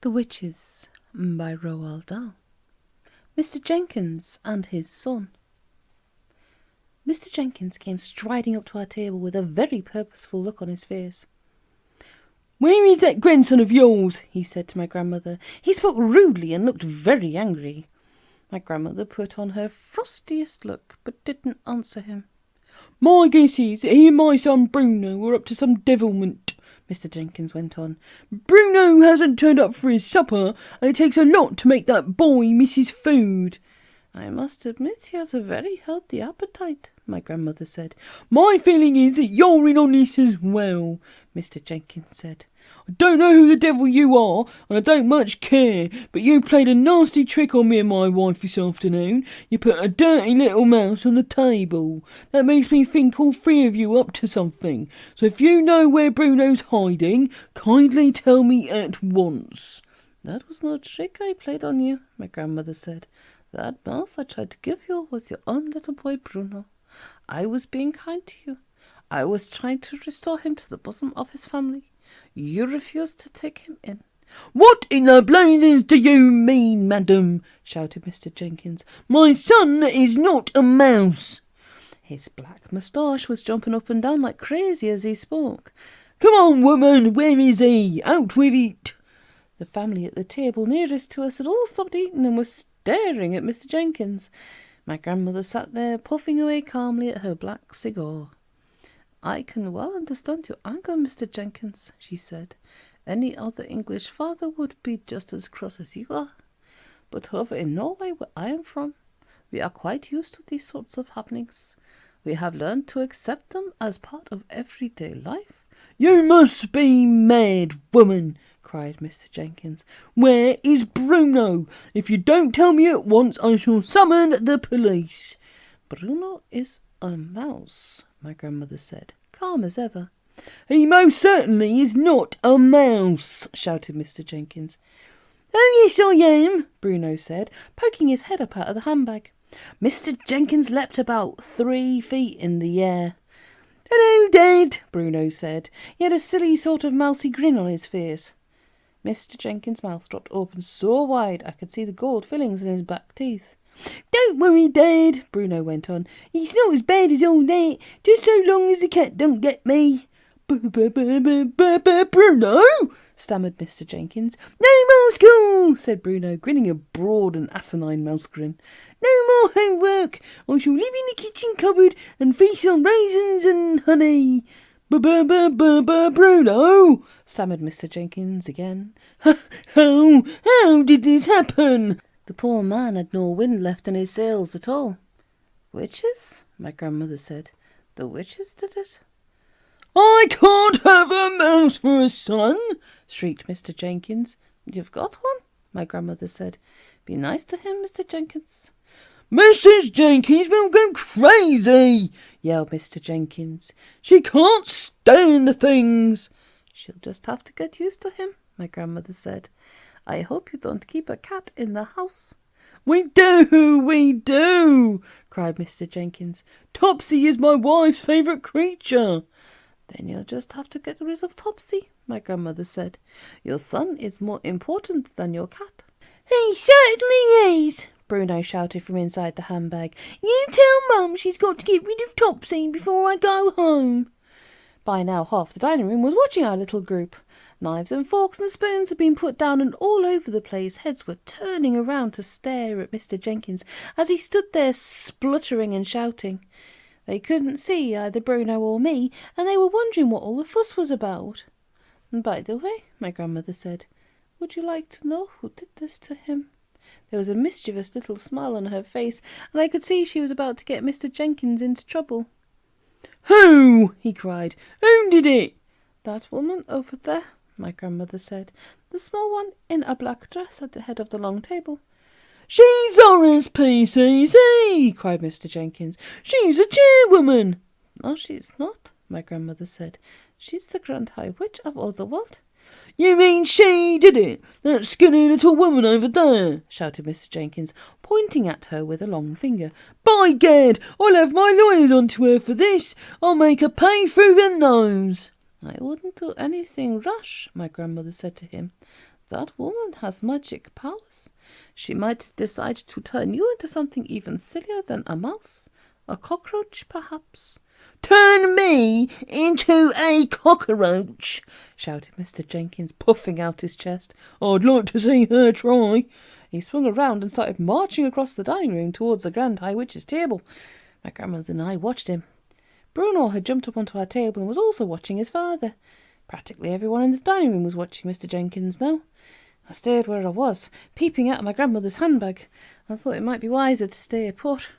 The Witches by Roald Dahl. Mr. Jenkins and his son. Mr. Jenkins came striding up to our table with a very purposeful look on his face. "Where is that grandson of yours?" he said to my grandmother. He spoke rudely and looked very angry. My grandmother put on her frostiest look, but didn't answer him. "My guess is that he and my son Bruno were up to some devilment," Mr. Jenkins went on. "Bruno hasn't turned up for his supper, and it takes a lot to make that boy miss his food." "I must admit he has a very healthy appetite," my grandmother said. "My feeling is that you're in on this as well," Mr. Jenkins said. "I don't know who the devil you are, and I don't much care, but you played a nasty trick on me and my wife this afternoon. You put a dirty little mouse on the table. That makes me think all three of you up to something. So if you know where Bruno's hiding, kindly tell me at once." "That was no trick I played on you," my grandmother said. "That mouse I tried to give you was your own little boy Bruno. I was being kind to you. I was trying to restore him to the bosom of his family. You refused to take him in." "What in the blazes do you mean, madam?" shouted Mr. Jenkins. "My son is not a mouse." His black moustache was jumping up and down like crazy as he spoke. "Come on, woman, where is he? Out with it!" The family at the table nearest to us had all stopped eating and were staring at Mr. Jenkins. My grandmother sat there, puffing away calmly at her black cigar. "I can well understand your anger, Mr. Jenkins," she said. "Any other English father would be just as cross as you are. But over in Norway, where I am from, we are quite used to these sorts of happenings. We have learned to accept them as part of everyday life." "You must be mad, woman," cried Mr. Jenkins. "Where is Bruno? If you don't tell me at once, I shall summon the police." "Bruno is a mouse," my grandmother said, calm as ever. "He most certainly is not a mouse," shouted Mr. Jenkins. "Oh, yes, I am," Bruno said, poking his head up out of the handbag. Mr. Jenkins leapt about 3 feet in the air. "Hello, Dad," Bruno said. He had a silly sort of mousy grin on his face. Mr. Jenkins' mouth dropped open so wide I could see the gold fillings in his back teeth. "Don't worry, Dad," Bruno went on. "It's not as bad as all that, just so long as the cat don't get me." "Bruno?" stammered Mr. Jenkins. "No more school," said Bruno, grinning a broad and asinine mouse grin. "No more homework. I shall live in the kitchen cupboard and feast on raisins and honey." "Bruno," stammered Mr. Jenkins again. How did this happen?" The poor man had no wind left in his sails at all. "Witches?" my grandmother said. "The witches did it." "I can't have a mouse for a son," shrieked Mr. Jenkins. "You've got one," my grandmother said. "Be nice to him, Mr. Jenkins." "Mrs. Jenkins will go crazy," yelled Mr. Jenkins. "She can't stand the things." "She'll just have to get used to him," my grandmother said. "I hope you don't keep a cat in the house." We do, cried Mr. Jenkins. "Topsy is my wife's favourite creature." "Then you'll just have to get rid of Topsy," my grandmother said. "Your son is more important than your cat." "He certainly is," Bruno shouted from inside the handbag. "You tell Mum she's got to get rid of Topsy before I go home." By now half the dining room was watching our little group. Knives and forks and spoons had been put down, and all over the place heads were turning around to stare at Mr. Jenkins as he stood there spluttering and shouting. They couldn't see either Bruno or me, and they were wondering what all the fuss was about. "And by the way," my grandmother said, "would you like to know who did this to him?" There was a mischievous little smile on her face, and I could see she was about to get Mr. Jenkins into trouble. "Who?" he cried. "Who did it?" "That woman over there," my grandmother said. "The small one in a black dress at the head of the long table." "She's RSPCC!" cried Mr. Jenkins. "She's a chairwoman." "No, she's not," my grandmother said. "She's the Grand High Witch of all the world." "You mean she did it? That skinny little woman over there?" shouted Mr. Jenkins, pointing at her with a long finger. "By gad, I'll have my lawyers onto her for this. I'll make her pay through the nose." "I wouldn't do anything rash," my grandmother said to him. That woman has magic powers. She might decide to turn you into something even sillier than a mouse. A cockroach, perhaps." "Turn me into a cockroach!" shouted Mr. Jenkins, puffing out his chest. "I'd like to see her try." He swung around and started marching across the dining room towards the Grand High Witch's table. My grandmother and I watched him. Bruno had jumped up onto our table and was also watching his father. Practically everyone in the dining room was watching Mr. Jenkins now. I stayed where I was, peeping out of my grandmother's handbag. I thought it might be wiser to stay put.